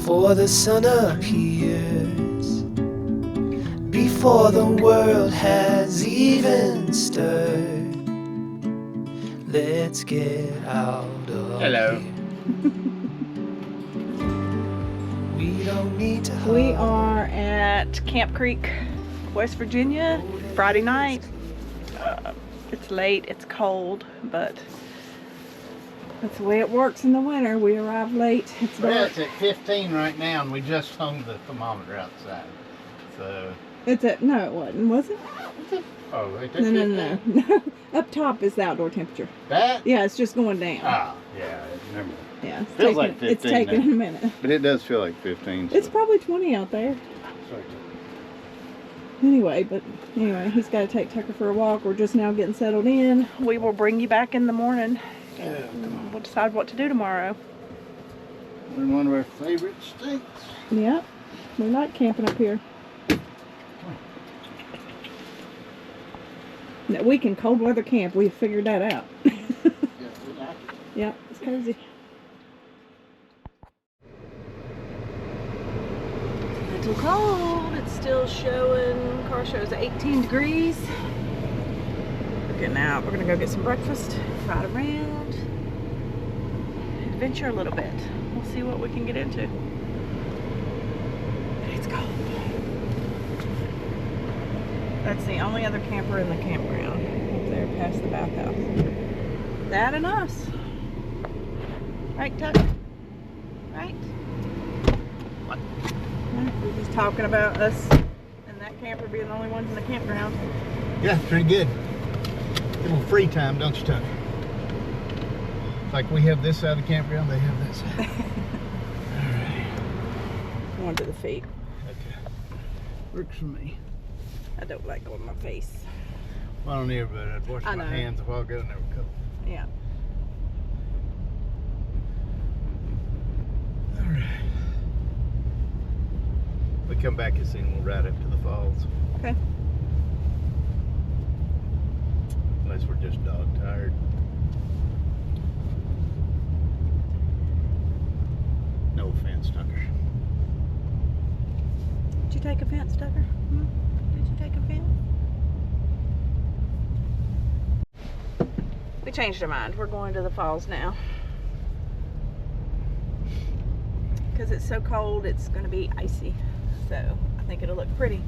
before the sun appears, before the world has even stirred. Let's get out of Hello. here. We don't need to We hurry. are at Camp Creek, West Virginia, Friday night. It's late, it's cold, but that's the way it works in the winter. We arrive late, it's Well, dark. it's at 15 right now, and we just hung the thermometer outside. So. It's at, no it wasn't, was it? Oh, it's at No, 15? no. Up top is the outdoor temperature. That? Yeah, it's just going down. Ah, yeah, remember. Yeah, it's Feels taking, like 15 it's taking now. a minute. But it does feel like 15. It's probably 20 out there. Sorry. Anyway, he's got to take Tucker for a walk. We're just now getting settled in. We will bring you back in the morning. We'll decide what to do tomorrow. We're in one of our favorite states. Yep, we like camping up here. Now, we can cold weather camp. We've figured that out. Yeah, we like it. Yep, it's cozy. A little cold. It's still showing, car shows 18 degrees. Getting out. We're gonna go get some breakfast, ride around, adventure a little bit. We'll see what we can get into. It's cold. That's the only other camper in the campground up there past the bathhouse. That and us. Right, Tuck? Right? What? We're just talking about us and that camper being the only ones in the campground. Yeah, pretty good. Little free time, don't you, Tucker? Like we have this side of the campground, they have that side. Alright. One to the feet. Okay. Works for me. I don't like going on my face. Well, I don't either, but I'd wash I my know. hands a while ago and they were cold. Yeah. Alright. We come back and see, and we'll ride up to the falls. Okay. Unless we're just dog tired. No offense, Tucker. Did you take offense, Tucker? Did you take offense? We changed our mind. We're going to the falls now. Because it's so cold, it's going to be icy. So I think it'll look pretty.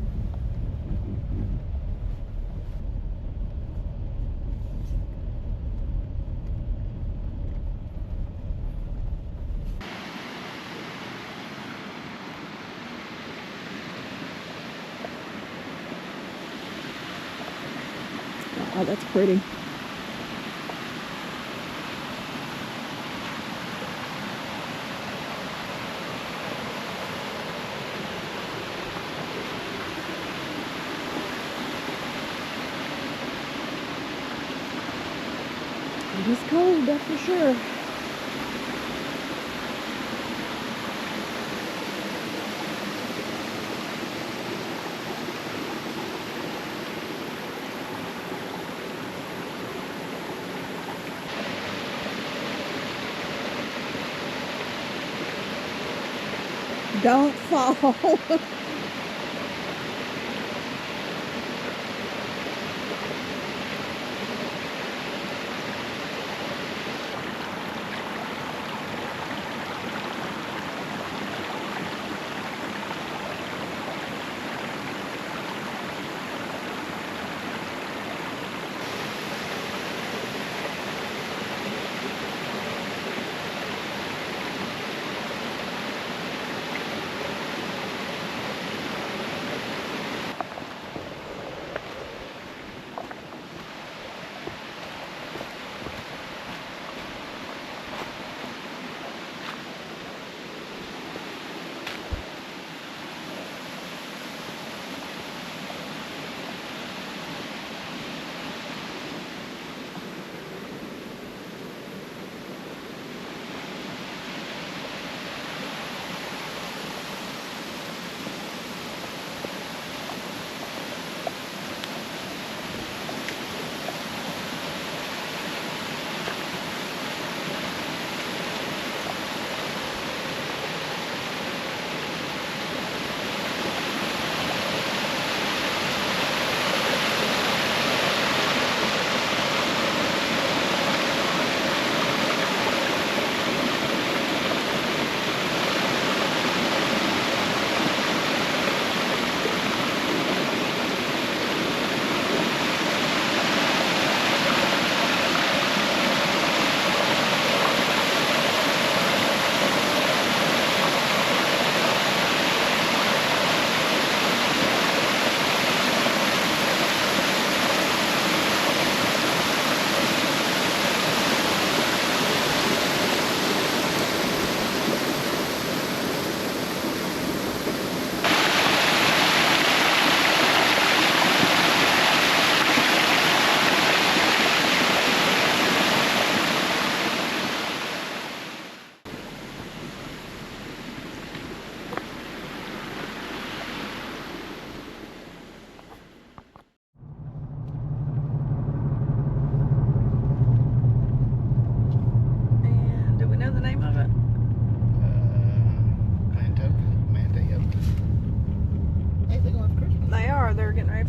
Oh, that's pretty. It is cold, that's for sure. Don't fall.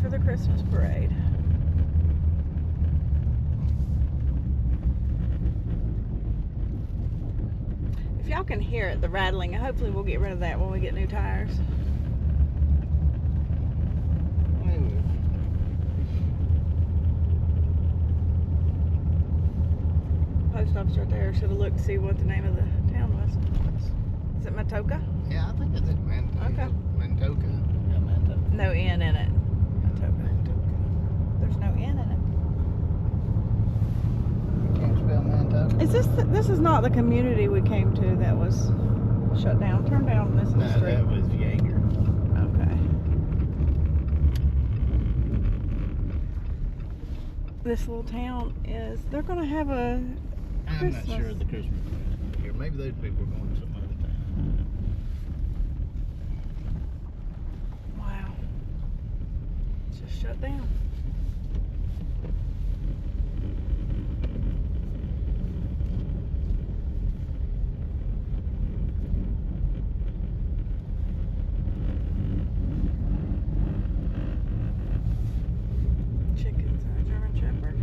for the Christmas parade. If y'all can hear it, the rattling, hopefully we'll get rid of that when we get new tires. Post office right there. Should have looked to see what the name of the town was. Is it Matoka? Yeah, I think it's at Mantoka. Okay. Mantoka. Yeah, Mantoka. No N in it. Matoka. Mantoka. There's no N in it. Can't spell Mantoka. Is this is not the community we came to that was shut down? Turn down this No, street. that was Jaeger. Okay. This little town is, they're gonna have a I'm Christmas. not sure of the Christmas parade here. Maybe those people are going some other time. Wow. It's just shut down. Chickens and a German Shepherd.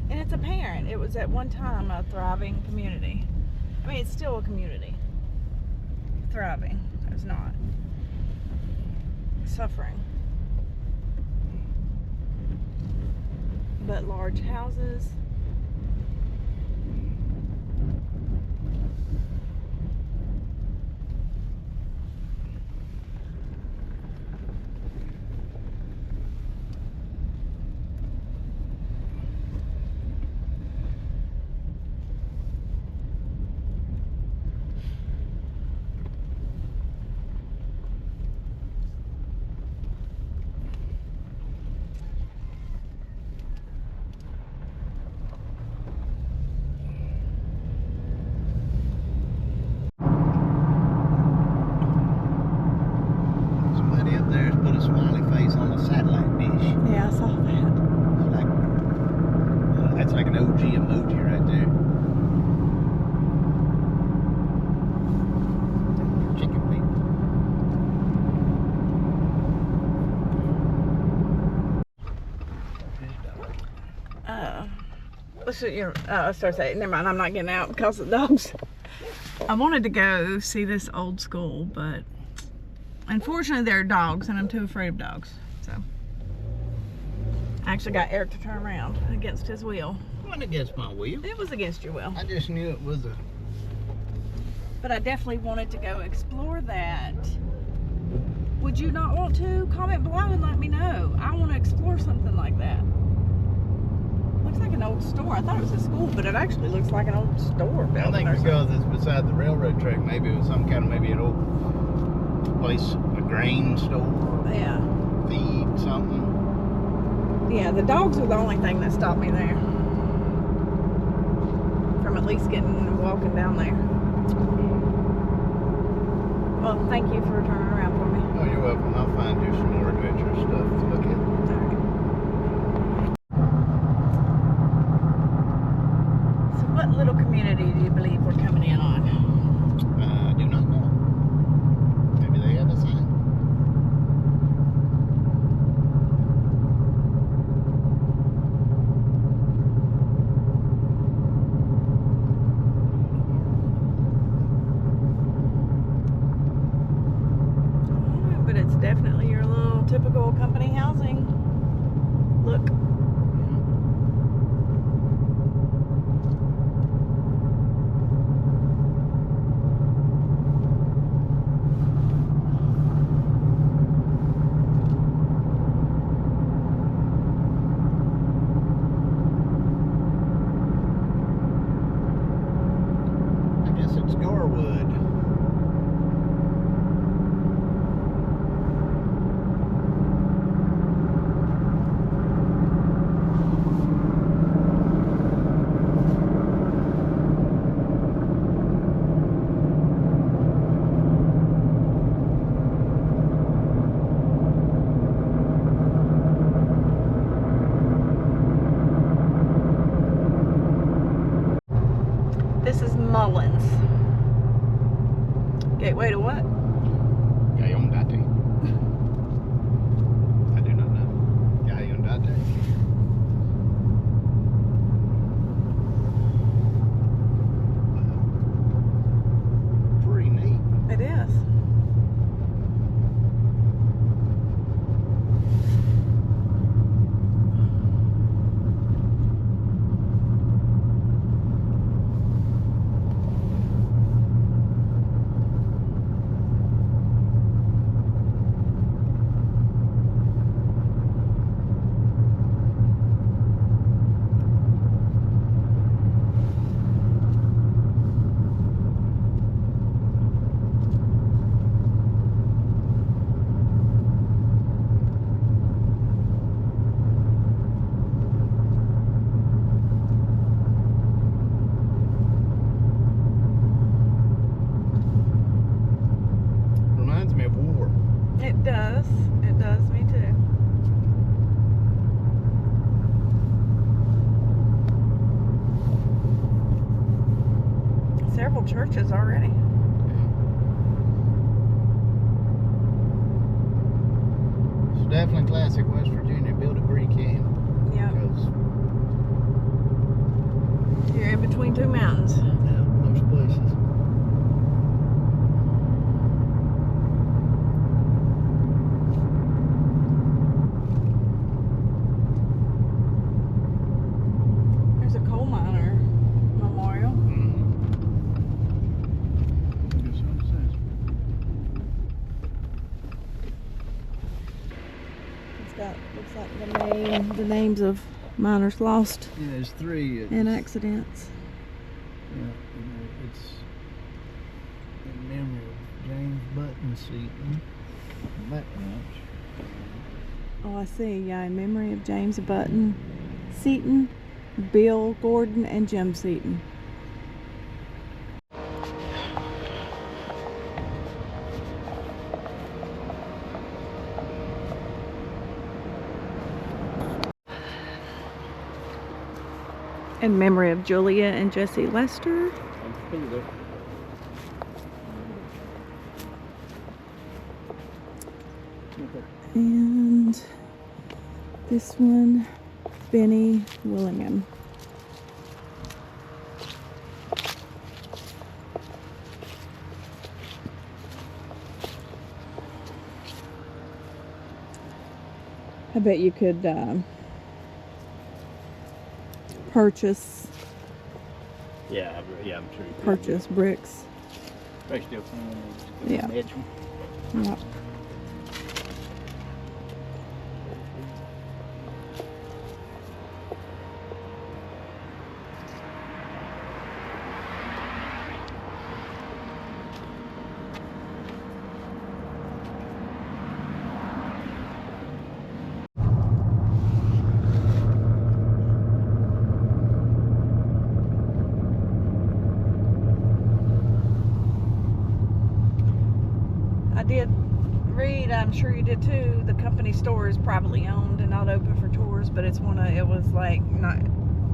And it's apparent it was at one time a thriving community. I mean, it's still a community. Thriving. It's not. Suffering. But large houses. Somebody up there has put a smiley face on a satellite dish. Yeah, I saw that. It's like, that's like an OG emoji right there. Chicken feet. Let's see your. I started saying, never mind. I'm not getting out because of the dogs. I wanted to go see this old school, but unfortunately there are dogs, and I'm too afraid of dogs. So I actually got Eric to turn around against his will. It wasn't against my will. It was against your will, I just knew it was a. but I definitely wanted to go explore that. Would you not want to? Comment below and let me know. I want to explore something like that. Looks like an old store. I thought it was a school, but it actually looks like an old store I building. think or because it's beside the railroad track, maybe it was some kind of maybe an old place, a grain store, something. Yeah. feed, something. Yeah, the dogs were the only thing that stopped me there. From at least walking down there. Well, thank you for turning around for me. Oh, you're welcome. I'll find you some more adventure stuff to look at. So what little community do you believe we're coming in on? I do not know. Maybe they have a sign. But it's definitely your little typical company housing look. I guess it's Garwood. churches already. It's definitely classic West Virginia. Build a Greek camp. Yeah. Because You're in between two mountains. yeah, most places. There's a coal miner memorial. That's what it says. It's got looks like the names of miners lost Yeah, there's 3. in accidents. Yeah, it's in memory of James Button Seaton. That much. Oh, I see. Yeah, in memory of James Button Seaton, Bill Gordon, and Jim Seaton. In memory of Julia and Jesse Lester. And this one, Benny Willingham. I bet you could purchase Yeah, I'm sure. You could. purchase bricks. They still can. Yeah. Etch 'em. Yep. I did read, I'm sure you did too, the company store is privately owned and not open for tours, but it's it was like,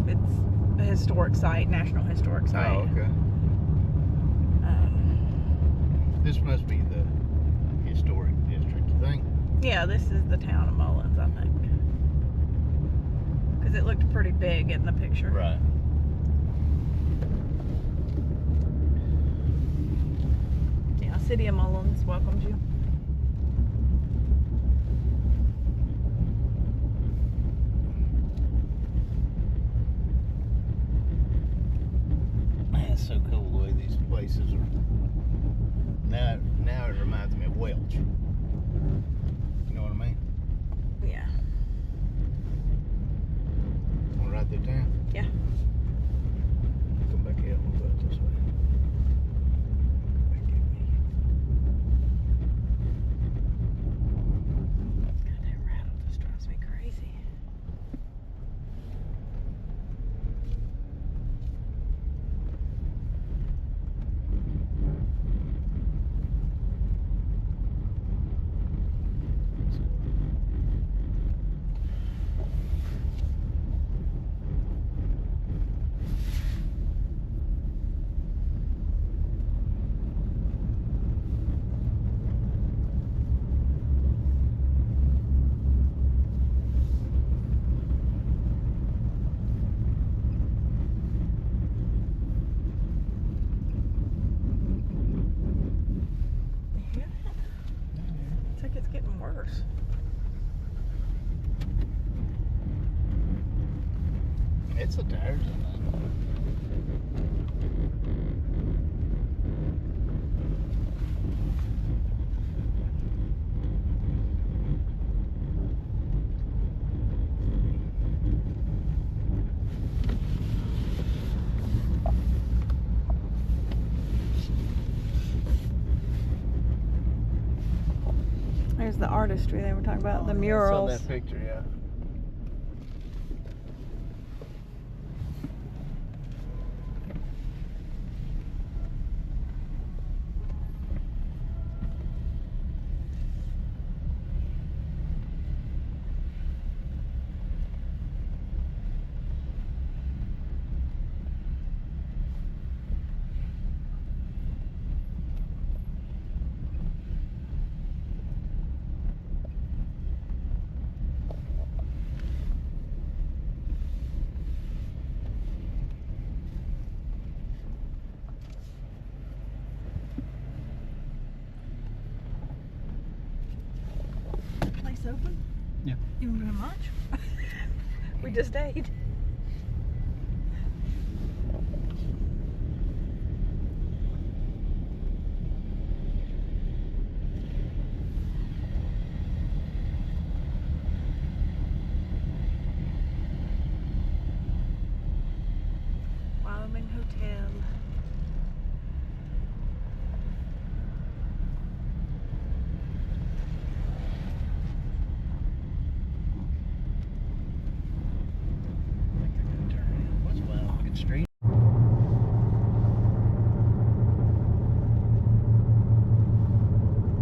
it's a historic site, National Historic Site. Oh, okay. This must be the historic district, you think? Yeah, this is the town of Mullens, I think. Because it looked pretty big in the picture. Right. Yeah, City of Mullens welcomes you. Man, it's so cool the way these places are. Now it reminds me of Welch. You know what I mean? Yeah. Want to ride through town? Yeah. Come back out and we'll go this way. Back at me. God, that rattle just drives me crazy. It's like it's getting worse. It's a tires in that. There's the artistry they were talking about, the I saw murals. that picture, yeah. It's open? Yeah. You don't do much? We just ate. Wyoming Hotel. What's Wyoming Street?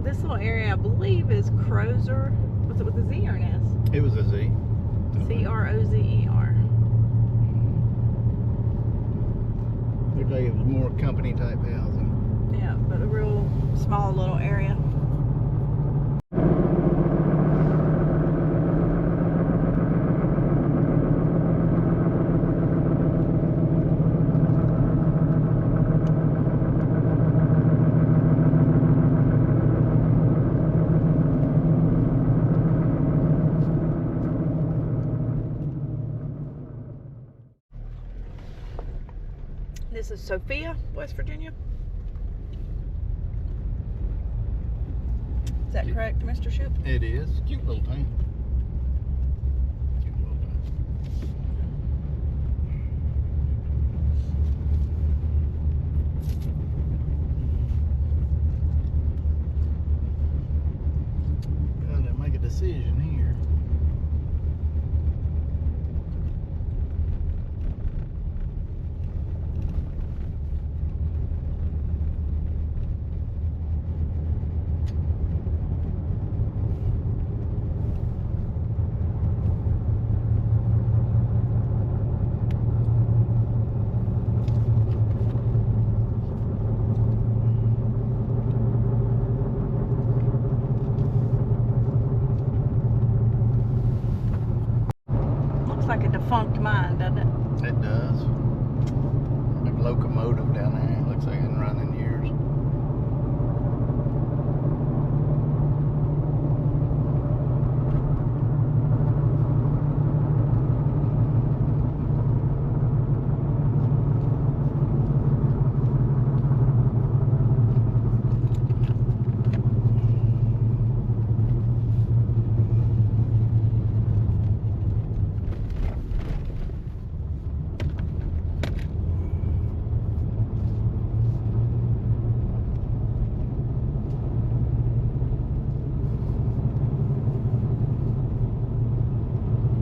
This little area, I believe, is Crozer. Was it with a Z or an S? It was a Z. Crozer. Looked like it was more company type housing. Yeah, but a real small little area. This is Sophia, West Virginia. Is that correct, Mr. Ship? It is. Cute little town. Cute little town. Gotta make a decision here. Looks like a defunct mine, doesn't it? It does. Big locomotive down there. It looks like it's been running years.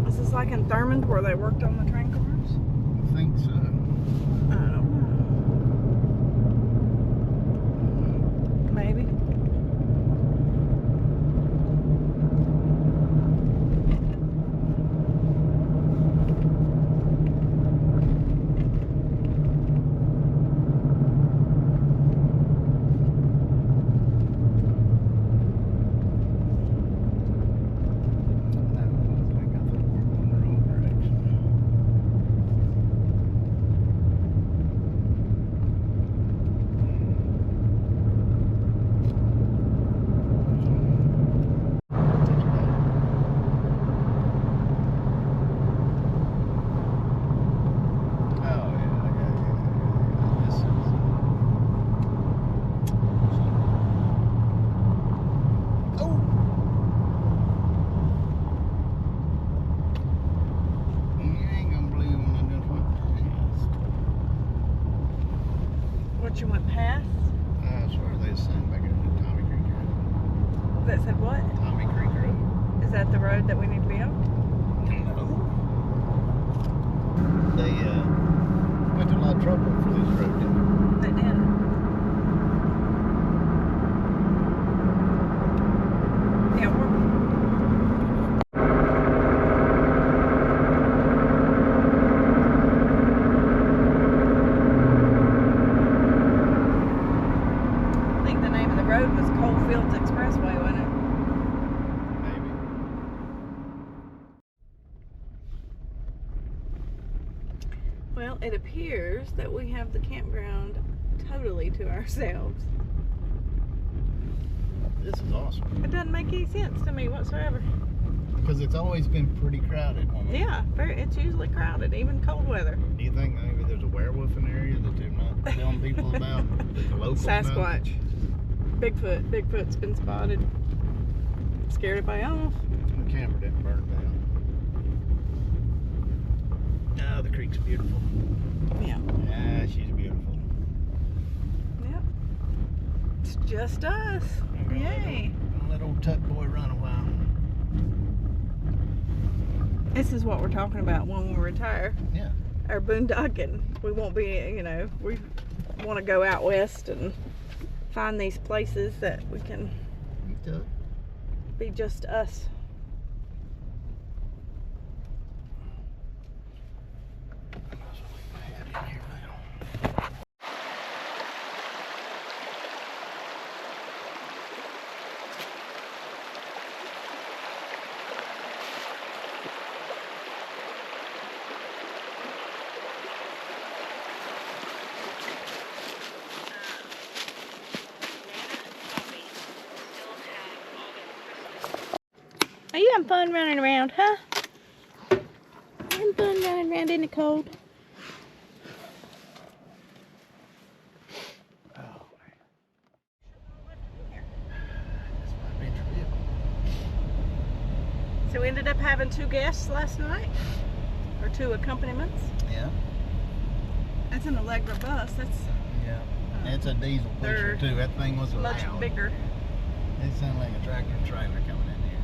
Is this like in Thurmond where they worked on the train cars? I think so. I don't know. Maybe. What, you went past? I swear they sent back at the Tommy Creek Road. That said what? Tommy Creek Road. Is that the road that we need to be on? No. They went to a lot of trouble for this road, didn't They did. Yeah, we're... I think the name of the road was Coalfields Expressway, wasn't it? Maybe. Well, it appears that we have the campground totally to ourselves. This is awesome. It doesn't make any sense to me whatsoever. Because it's always been pretty crowded. Yeah, it's usually crowded, even cold weather. Do you think maybe there's a werewolf in the area that they're not telling people about? That the locals know? Sasquatch. Bigfoot's been spotted. Scared everybody off. My camera didn't burn down. Oh, the creek's beautiful. Yeah. Yeah, she's beautiful. Yep. It's just us. Yay. Gonna let old Tuck Boy run a while. This is what we're talking about when we retire. Yeah. Our boondocking. We won't be, you know, we want to go out west and find these places that we can be just us. Are you having fun running around, huh? Having fun running around in the cold? Oh, man. This might be a trip. So we ended up having 2 guests last night, or 2 accompaniments. Yeah. That's an Allegra bus. That's Yeah. It's a diesel pusher too. That thing was much loud. bigger. It sounded like a tractor trailer coming in here.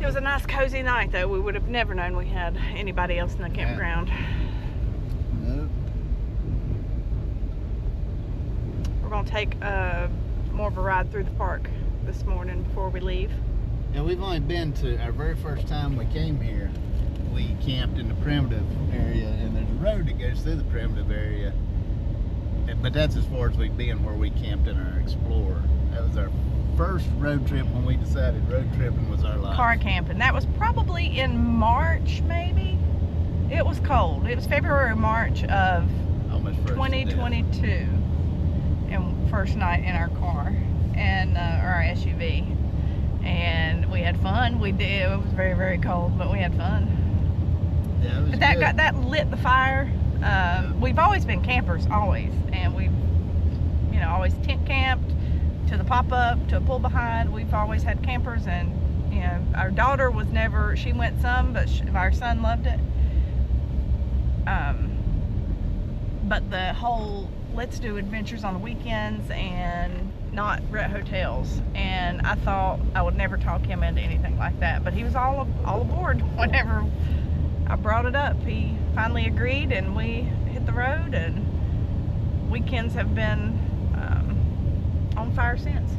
It was a nice cozy night though. We would have never known we had anybody else in the campground. Nope. We're gonna take more of a ride through the park this morning before we leave. Yeah, we've only been to, our very first time we came here, we camped in the primitive area, and there's a road that goes through the primitive area. But that's as far as we've been where we camped in our Explorer. That was our first road trip when we decided road tripping was our life. Car camping. That was probably in March, maybe. It was cold. It was February or March of Almost frozen to death. 2022, and first night in our car and or our SUV, and we had fun. We did. It was very, very cold, but we had fun. Yeah, it was But good. that lit the fire. We've always been campers, always, and we've, you know, always tent camped, to the pop-up, to a pull behind. We've always had campers, and you know, our daughter was never. She went some, but our son loved it. But the whole let's do adventures on the weekends and not rent hotels, and I thought I would never talk him into anything like that, but he was all aboard whenever I brought it up. He finally agreed, and we hit the road, and weekends have been on fire since.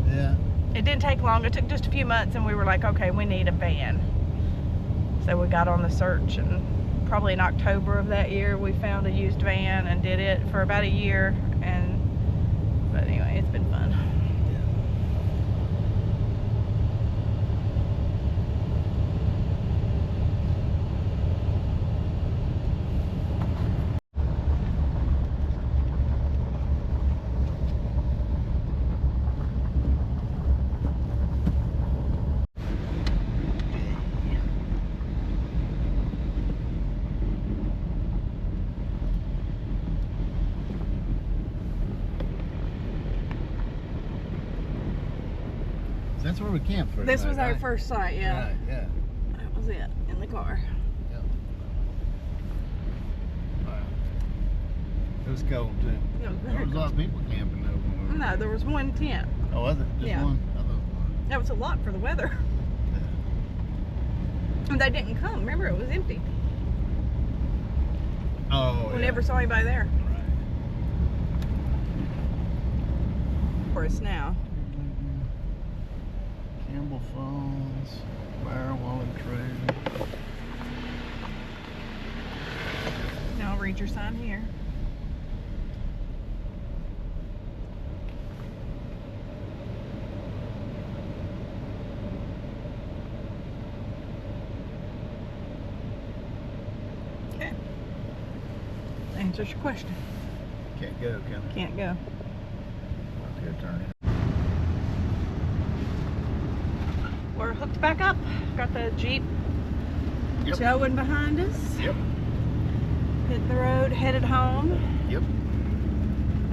Yeah. It didn't take long. It took just a few months, and we were like, okay, we need a van. So we got on the search, and probably in October of that year, we found a used van and did it for about a year. But anyway, it's been fun. That's where we camped for This tonight, was our right? first sight, yeah. Right, yeah. That was it, in the car. Yep. Wow. It was cold too. It was There very was a lot cold. of people camping though when we were No, there was one tent. Oh, was it? Just Yeah. one? I thought it was one. That was a lot for the weather. And they didn't come. Remember, it was empty. Oh, We yeah. never saw anybody there. Right. For us now. Campbell Falls, Barrowallen Trail. Now I'll read your sign here. Okay. Answers your question. Can't go, can I? Can't go. hooked back up. Got the Jeep Yep. towing behind us. Yep. Hit the road, headed home. Yep.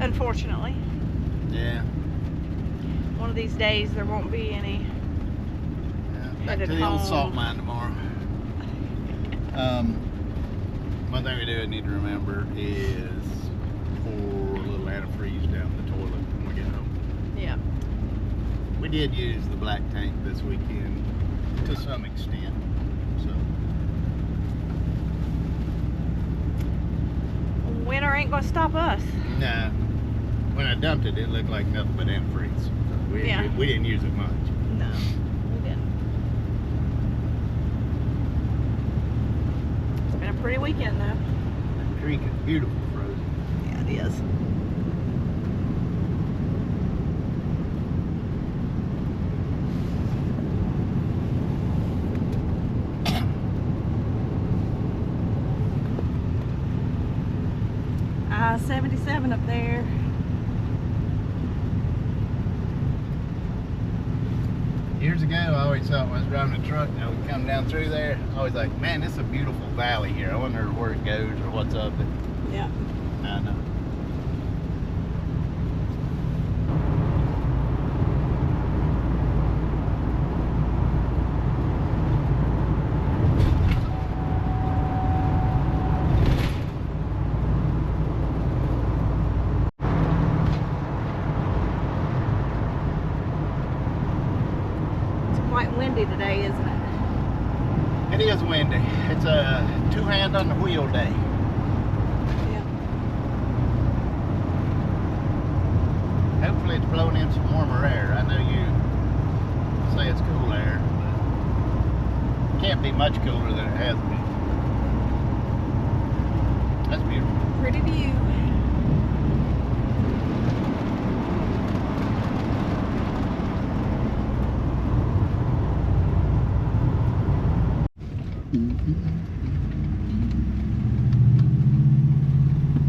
Unfortunately. Yeah. One of these days there won't be any. Back to Headed the old home. salt mine tomorrow. One thing we do need to remember is pour a little antifreeze down the toilet when we get home. Yeah. We did use the black tank this weekend to some extent. So Winter ain't gonna stop us. nah. When I dumped it, it looked like nothing but antifreeze. So we didn't use it much. No, we didn't. It's been a pretty weekend though. The creek is beautiful frozen. Yeah, it is. I-77 up there. Years ago, I always thought when I was driving a truck and I would come down through there, I was like, man, this is a beautiful valley here. I wonder where it goes or what's up it. Yeah. I know. It's quite windy today, isn't it? It is windy. It's a two-hand on the wheel day. Yeah. Hopefully it's blowing in some warmer air. I know you say it's cool air, but it can't be much cooler than it has been. That's beautiful. Pretty view.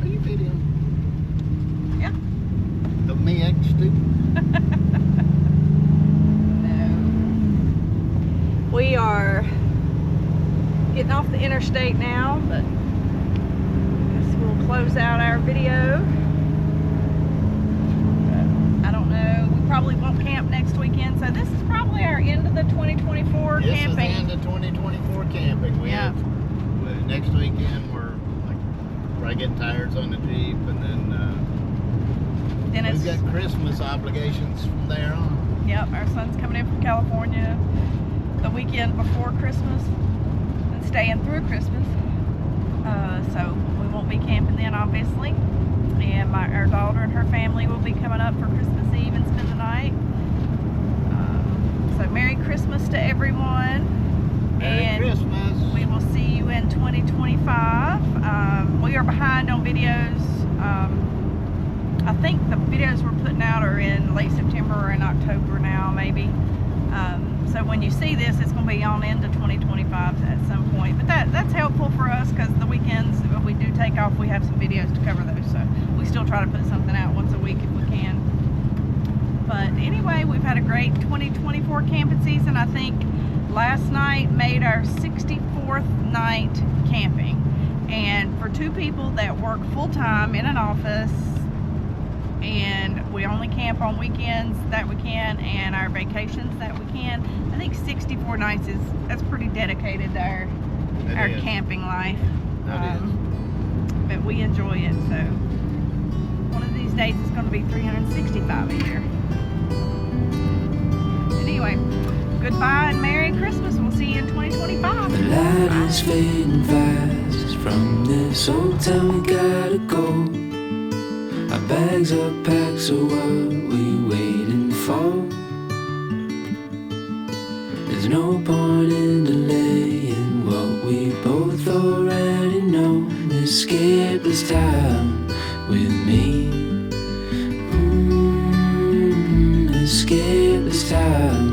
Are you videoing? Yeah. Of me acting stupid? No. We are getting off the interstate now, but I guess we'll close out our video. I don't know. We probably won't camp next weekend, so this is probably our end of the 2024 This camping. is the end of 2024 camping. We Yeah. have next weekend we're like probably getting tires on the Jeep, and then Then we've it's got Christmas obligations from there on. Yep, our son's coming in from California the weekend before Christmas and staying through Christmas. So we won't be camping then, obviously. And our daughter and her family will be coming up for Christmas Eve and spend the night. So Merry Christmas to everyone. Merry And Christmas. we will see you in 2025. We are behind on videos. I think the videos we're putting out are in late September or in October now, maybe. So when you see this, it's going to be on into 2025 at some point. But that's helpful for us because the weekends, if we do take off, we have some videos to cover those. So we still try to put something out once a week if we can. But anyway, we've had a great 2024 camping season. I think last night made our 64th night camping. And for two people that work full-time in an office, and we only camp on weekends that we can and our vacations that we can, I think 64 nights that's pretty dedicated to our is. camping life. That is. But we enjoy it, so one of these days it's going to be 365 a year. Anyway, goodbye and Merry Christmas. We'll see you in 2025. The light is fading fast. From this old town we gotta go. Our bags are packed, so what we waiting for? There's no point in delaying what we both already know. Escape this time with me. Escape this time